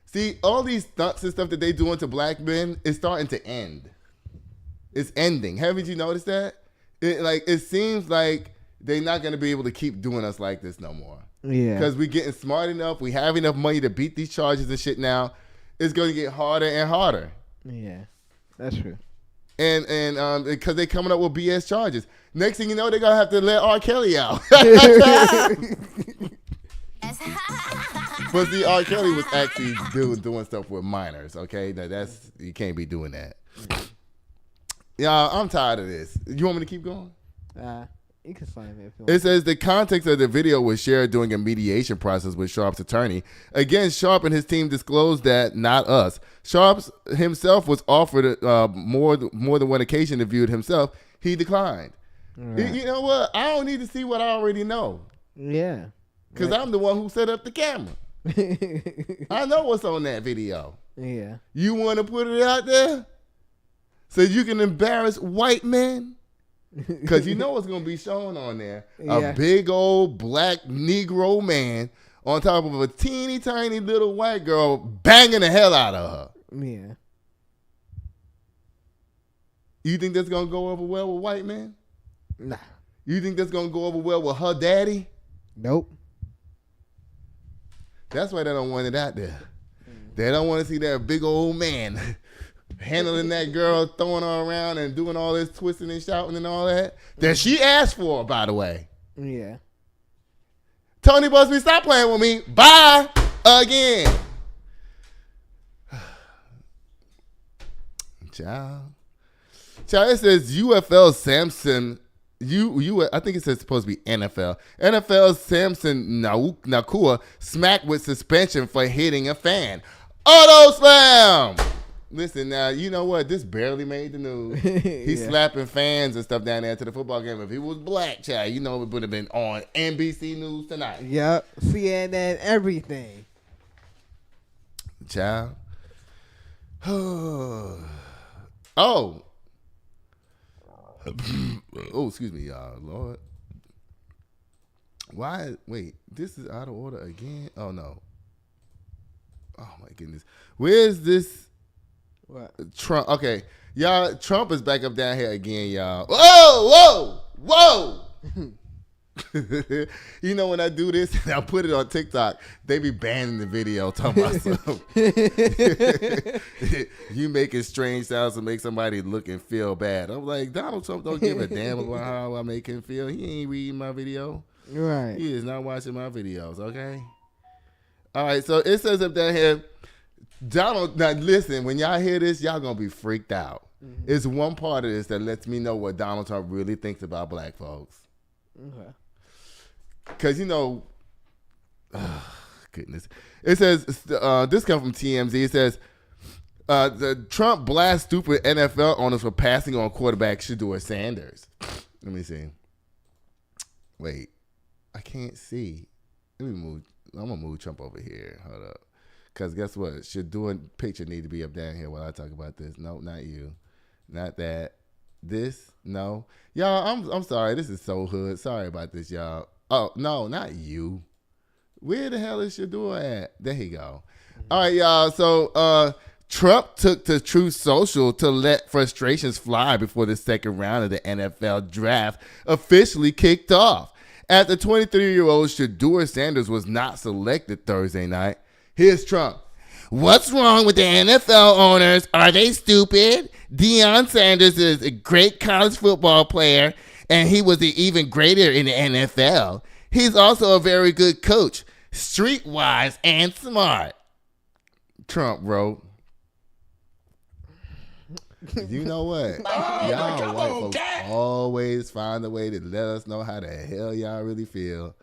See, all these stunts and stuff that they doing to black men is starting to end. It's ending. Haven't you noticed that? It seems like they're not going to be able to keep doing us like this no more. Yeah. Because we're getting smart enough. We have enough money to beat these charges and shit now. It's going to get harder and harder. Yeah. That's true. And because they're coming up with BS charges. Next thing you know, they're going to have to let R. Kelly out. But see, R. Kelly was actually doing stuff with minors, okay? Now you can't be doing that. Y'all, I'm tired of this. You want me to keep going? You can sign me if you want. It says the context of the video was shared during a mediation process with Sharpe's attorney. Again, Sharpe and his team disclosed that, not us. Sharpe himself was offered more than one occasion to view it himself. He declined. Right. You know what? I don't need to see what I already know. Yeah. Because I'm the one who set up the camera. I know what's on that video. Yeah. You want to put it out there so you can embarrass white men? Because you know what's going to be shown on there. Yeah. A big old black Negro man on top of a teeny tiny little white girl banging the hell out of her. Yeah. You think that's going to go over well with white men? Nah. You think that's going to go over well with her daddy? Nope. That's why they don't want it out there. They don't want to see that big old man handling that girl, throwing her around and doing all this twisting and shouting and all that she asked for, by the way. Yeah. Tony Busby, stop playing with me. Bye again. Child, it says UFL Samson. I think it says supposed to be NFL. NFL Samson Nakua smacked with suspension for hitting a fan. Auto slam. Listen now, you know what? This barely made the news. He's slapping fans and stuff down there to the football game. If he was black, child, you know it would have been on NBC News tonight. Yep, CNN, everything. Child. Oh, excuse me, y'all. Lord. Why? Wait, this is out of order again? Oh, no. Oh, my goodness. Where's this? What? Trump. Okay, y'all. Trump is back up down here again, y'all. Whoa, whoa, whoa. You know when I do this and I put it on TikTok, they be banning the video talking about something. You making strange sounds to make somebody look and feel bad. I'm like, Donald Trump don't give a damn about how I make him feel. He ain't reading my video. Right. He is not watching my videos, okay? All right, so it says up down here, Donald, now listen, when y'all hear this, y'all gonna be freaked out. Mm-hmm. It's one part of this that lets me know what Donald Trump really thinks about black folks. Okay. Because, you know, goodness. It says, this comes from TMZ. It says, the Trump blasts stupid NFL owners for passing on quarterback Shedeur Sanders. Let me see. Wait. I can't see. Let me move. I'm going to move Trump over here. Hold up. Because guess what? Shedeur picture need to be up down here while I talk about this. No, not you. Not that. This. No. Y'all, I'm sorry. This is so hood. Sorry about this, y'all. Oh, no, not you. Where the hell is Shedeur at? There he go. All right, y'all. So Trump took to Truth Social to let frustrations fly before the second round of the NFL draft officially kicked off. After 23-year-old Shedeur Sanders was not selected Thursday night, here's Trump. What's wrong with the NFL owners? Are they stupid? Deion Sanders is a great college football player, and he was even greater in the NFL. He's also a very good coach, streetwise and smart. Trump wrote. You know what? Y'all white folks always find a way to let us know how the hell y'all really feel.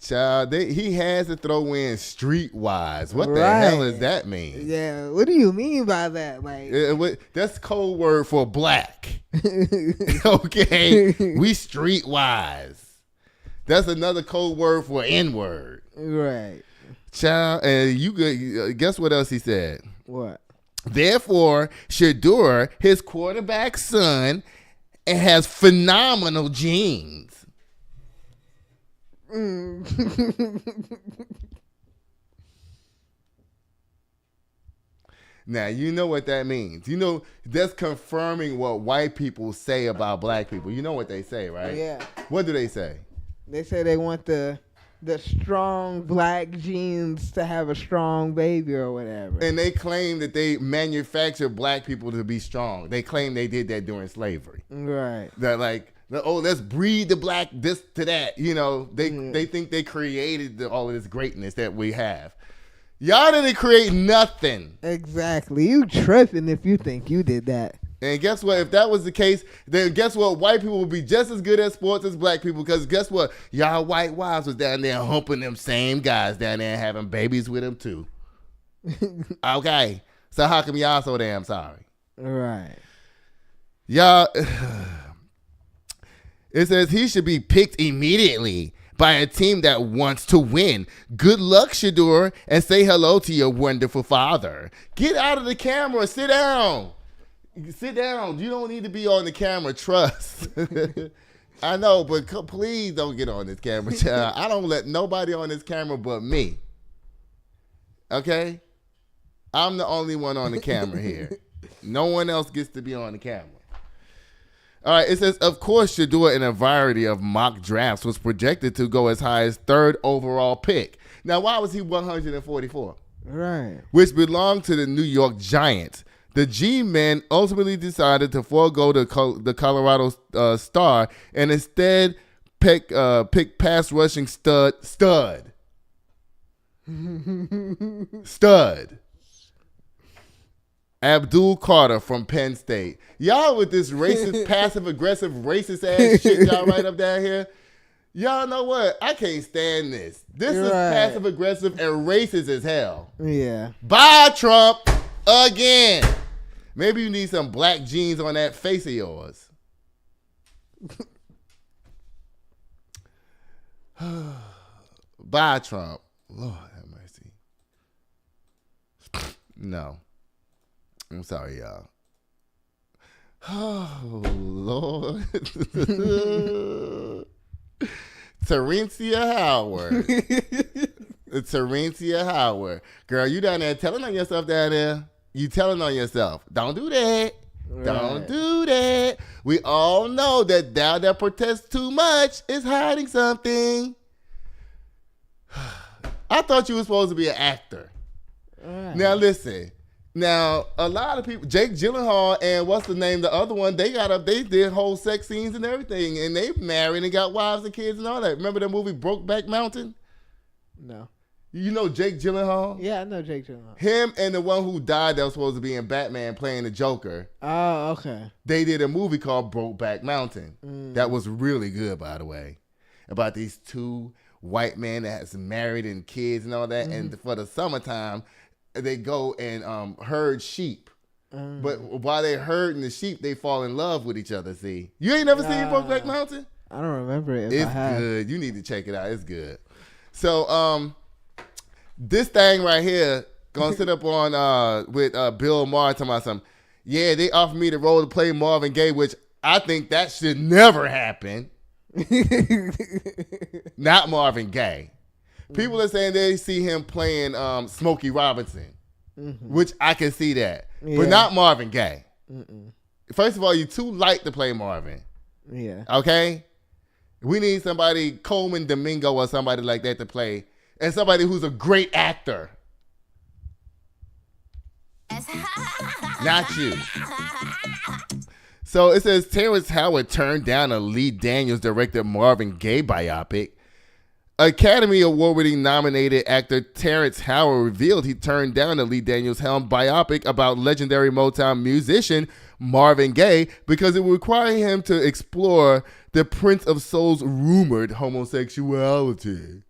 Child, he has to throw in streetwise. What the hell does that mean? Yeah, what do you mean by that? Like, that's code word for black. Okay, we streetwise. That's another code word for N-word. Right. Child, and you good? Guess what else he said? What? Therefore, Shedeur, his quarterback's son, has phenomenal genes. Now, you know what that means. You know, that's confirming what white people say about black people. You know what they say, right? Yeah. What do they say? They say they want the strong black genes to have a strong baby or whatever. And they claim that they manufacture black people to be strong. They claim they did that during slavery. Right. That like, oh, let's breed the black this to that. You know, they think they created all of this greatness that we have. Y'all didn't create nothing. Exactly. You tripping if you think you did that. And guess what? If that was the case, then guess what? White people would be just as good at sports as black people. Because guess what? Y'all white wives was down there humping them same guys down there and having babies with them too. Okay. So how come y'all so damn sorry? Right. Y'all, it says he should be picked immediately by a team that wants to win. Good luck, Shedeur, and say hello to your wonderful father. Get out of the camera. Sit down. Sit down. You don't need to be on the camera. Trust. I know, but please don't get on this camera, child. I don't let nobody on this camera but me. Okay? I'm the only one on the camera here. No one else gets to be on the camera. All right, it says, of course, Shedeur in a variety of mock drafts was projected to go as high as third overall pick. Now, why was he 144? Right. Which belonged to the New York Giants. The G-men ultimately decided to forego the Colorado Star and instead pick pass rushing stud Abdul Carter from Penn State. Y'all with this racist, passive-aggressive, racist ass shit y'all right up down here. Y'all know what? I can't stand this. This is passive-aggressive and racist as hell. Yeah. Bye, Trump. Again. Maybe you need some black jeans on that face of yours. Bye, Trump. Lord have mercy. No. I'm sorry, y'all. Oh, Lord. Terencia Howard. Terencia Howard. Girl, you down there telling on yourself down there. you telling on yourself. Don't do that. Right. Don't do that. We all know that thou that protests too much is hiding something. I thought you were supposed to be an actor. Right. Now listen. Now a lot of people, Jake Gyllenhaal and what's the name, the other one, they did whole sex scenes and everything, and they married and got wives and kids and all that. Remember the movie Brokeback Mountain? No. You know Jake Gyllenhaal? Yeah, I know Jake Gyllenhaal. Him and the one who died that was supposed to be in Batman playing the Joker. Oh, okay. They did a movie called Brokeback Mountain. That was really good, by the way, about these two white men that's married and kids and all that. And for the summertime, they go and herd sheep. But while they herding the sheep, they fall in love with each other. See, you ain't never seen Brokeback Mountain? I don't remember it. It's good. You need to check it out. It's good. So, this thing right here gonna sit up on with Bill Maher talking about something. Yeah, they offered me the role to play Marvin Gaye, which I think that should never happen. Not Marvin Gaye. People are saying they see him playing Smokey Robinson, which I can see that, but not Marvin Gaye. First of all, you're too light to play Marvin. Yeah. Okay? We need somebody, Coleman Domingo or somebody like that to play, and somebody who's a great actor. Not you. So it says Terrence Howard turned down a Lee Daniels directed Marvin Gaye biopic. Academy Award-winning nominated actor Terrence Howard revealed he turned down a Lee Daniels helmed biopic about legendary Motown musician Marvin Gaye because it would require him to explore the Prince of Soul's rumored homosexuality.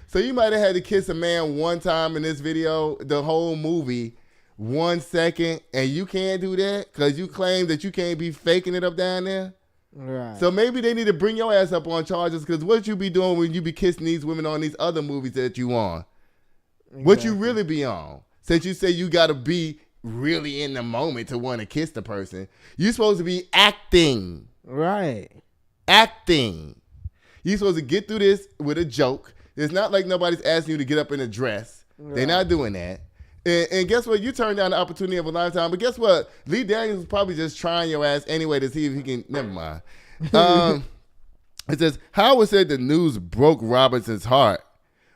So you might have had to kiss a man one time in this video, the whole movie, 1 second, and you can't do that because you claim that you can't be faking it up down there? Right. So maybe they need to bring your ass up on charges because what you be doing when you be kissing these women on these other movies that you on? Exactly. What you really be on? Since you say you got to be really in the moment to want to kiss the person, you supposed to be acting. Right. Acting. You supposed to get through this with a joke. It's not like nobody's asking you to get up in a dress. Right. They're not doing that. And guess what? You turned down the opportunity of a lifetime. But guess what? Lee Daniels is probably just trying your ass anyway to see if he can. Never mind. It says, Howard said the news broke Robinson's heart.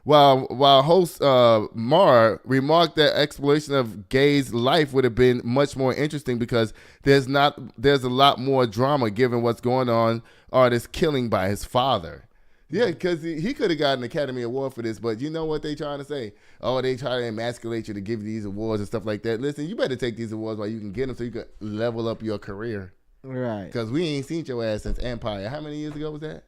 While host Maher remarked that exploration of Gaye's life would have been much more interesting because there's a lot more drama given what's going on, artist killing by his father. Yeah, because he could have gotten an Academy Award for this, but you know what they trying to say? Oh, they try to emasculate you to give you these awards and stuff like that. Listen, you better take these awards while you can get them so you can level up your career. Right. Because we ain't seen your ass since Empire. How many years ago was that?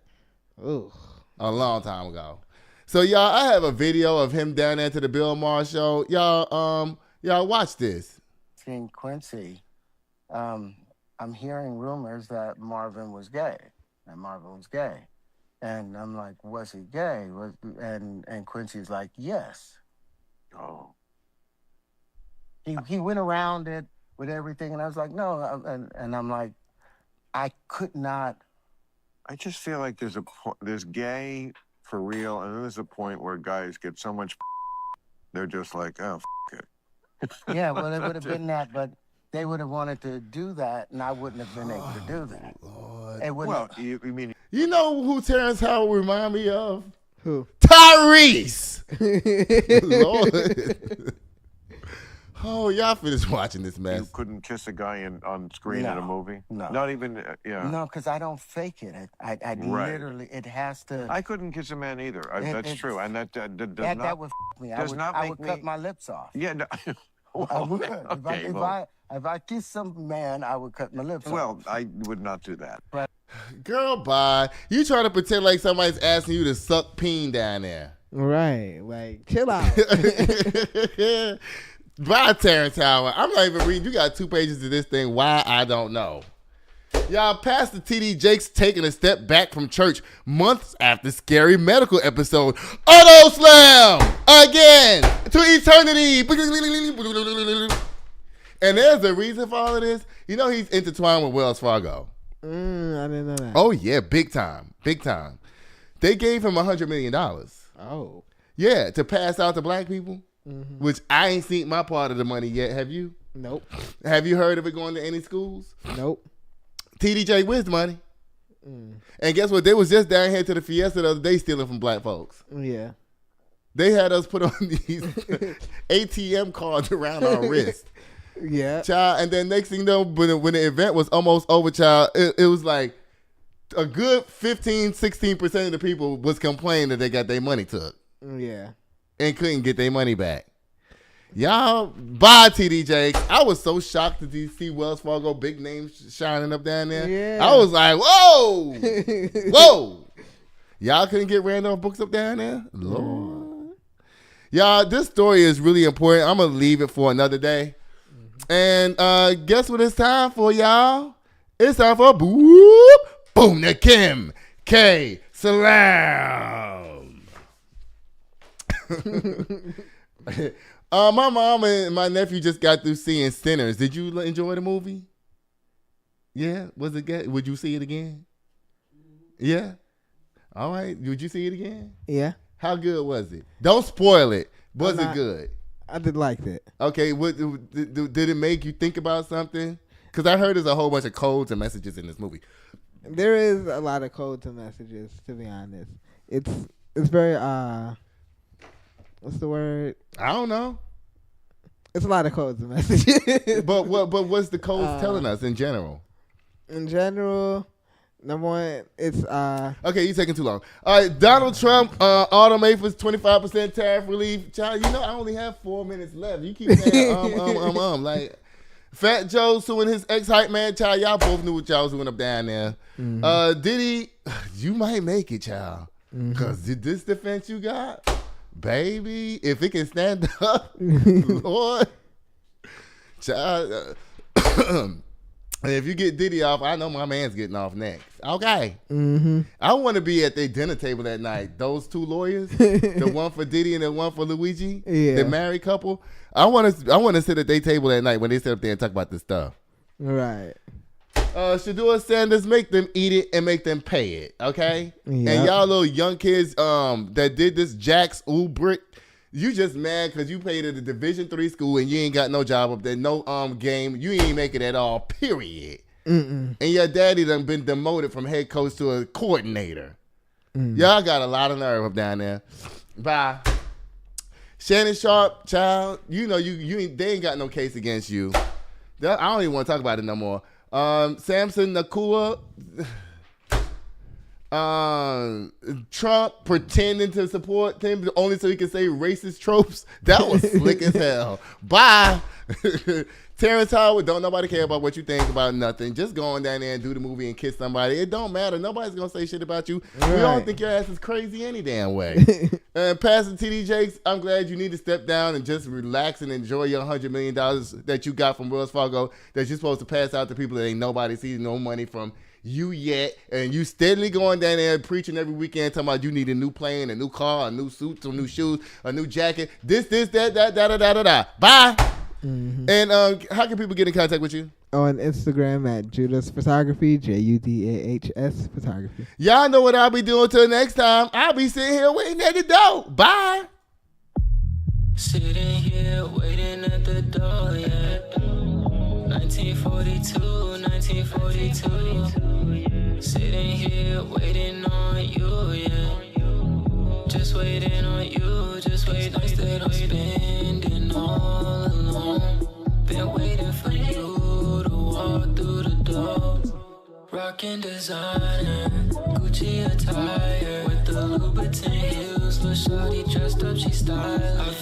Ooh. A long time ago. So, y'all, I have a video of him down there to the Bill Maher show. Y'all watch this. In Quincy, I'm hearing rumors that Marvin was gay. And I'm like, was he gay? And Quincy's like, yes. Oh. He went around it with everything, and I was like, no. And I'm like, I could not. I just feel like there's gay for real, and then there's a point where guys get so much they're just like, oh, it. Yeah, well, it would have been that, but they would have wanted to do that, and I wouldn't have been able to do that. Lord. You mean... You know who Terrence Howard remind me of? Who? Tyrese! Lord. Oh, y'all finished watching this mess. You couldn't kiss a guy on screen in a movie? No. Not even, yeah. No, because I don't fake it. I right. Literally, it has to... I couldn't kiss a man either. That's true. And that does not... That would me. I would cut my lips off. Yeah, no. Well, I would. Okay, if I kiss some man, I would cut my lips off. Well, I would not do that. But, girl, bye. You trying to pretend like somebody's asking you to suck peen down there. Right. Like, chill out. Bye, Terrence Howard. I'm not even reading. You got 2 pages of this thing. Why? I don't know. Y'all, Pastor T.D. Jakes taking a step back from church months after scary medical episode. Auto Slam! Again! To eternity! And there's a reason for all of this. You know he's intertwined with Wells Fargo. I didn't know that. Oh, yeah. Big time. Big time. They gave him $100 million. Oh. Yeah, to pass out to black people. which I ain't seen my part of the money yet. Have you? Nope. Have you heard of it going to any schools? Nope. TDJ Wiz money. And guess what? They was just down here to the Fiesta the other day stealing from black folks. Yeah. They had us put on these ATM cards around our wrist. Yeah. Child, and then next thing you know, when the event was almost over, child, it was like a good 15-16% of the people was complaining that they got their money took. Yeah. And couldn't get their money back. Y'all, bye TDJ. I was so shocked to see Wells Fargo big names shining up down there. Yeah. I was like, whoa, whoa. Y'all couldn't get Randolph books up down there? Lord. Y'all, this story is really important. I'm going to leave it for another day. And guess what it's time for, y'all? It's time for Boom the Kim K Slammm. My mom and my nephew just got through seeing Sinners. Did you enjoy the movie? Yeah? Was it good? Would you see it again? Yeah? All right. Would you see it again? Yeah. How good was it? Don't spoil it. Was it good? I did like it. Okay. What did it make you think about something? Because I heard there's a whole bunch of codes and messages in this movie. There is a lot of codes and messages, to be honest. It's very what's the word? I don't know. It's a lot of codes and messages. But what's the codes telling us in general? In general, number one, it's okay, you're taking too long. All right, Donald Trump, automakers 25% tariff relief. Child, you know I only have 4 minutes left. You keep saying like Fat Joe suing his ex-hype man. Child, y'all both knew what y'all was doing up down there. Diddy, you might make it, child. Because this defense you got, baby, if it can stand up, Lord, child. If you get Diddy off, I know my man's getting off next. Okay. I want to be at their dinner table that night. Those two lawyers, the one for Diddy and the one for Luigi, the married couple. I want to sit at their table that night when they sit up there and talk about this stuff. Right. Shadur Sanders, make them eat it and make them pay it. Okay. Yep. And y'all little young kids that did this Jax Ulbricht, you just mad because you played at a Division III school and you ain't got no job up there, no game. You ain't make it at all, period. And your daddy done been demoted from head coach to a coordinator. Y'all got a lot of nerve up down there. Bye. Shannon Sharpe, child, you know they ain't got no case against you. I don't even want to talk about it no more. Samson Nakua, Trump pretending to support him only so he can say racist tropes. That was slick as hell. Bye. Terrence Howard, don't nobody care about what you think about nothing. Just go on down there and do the movie and kiss somebody. It don't matter. Nobody's going to say shit about you. Right. We all think your ass is crazy any damn way. And Pastor TD Jakes, I'm glad you need to step down and just relax and enjoy your $100 million that you got from Wells Fargo that you're supposed to pass out to people that ain't nobody sees no money from you yet. And you steadily going down there preaching every weekend talking about you need a new plane, a new car, a new suit, some new shoes, a new jacket, this, that. Bye. And how can people get in contact with you? On Instagram at Judas Photography, JUDAHS Photography. Y'all know what I'll be doing till next time. I'll be sitting here waiting at the door. Bye. Sitting here waiting at the door, yeah. 1942. Sitting here waiting on you, yeah. Just waiting on you, just waiting instead of spending all alone. Been waiting for you to walk through the door. Rockin' designer, Gucci attire with the Louboutin heels. Little shawty dressed up, she style.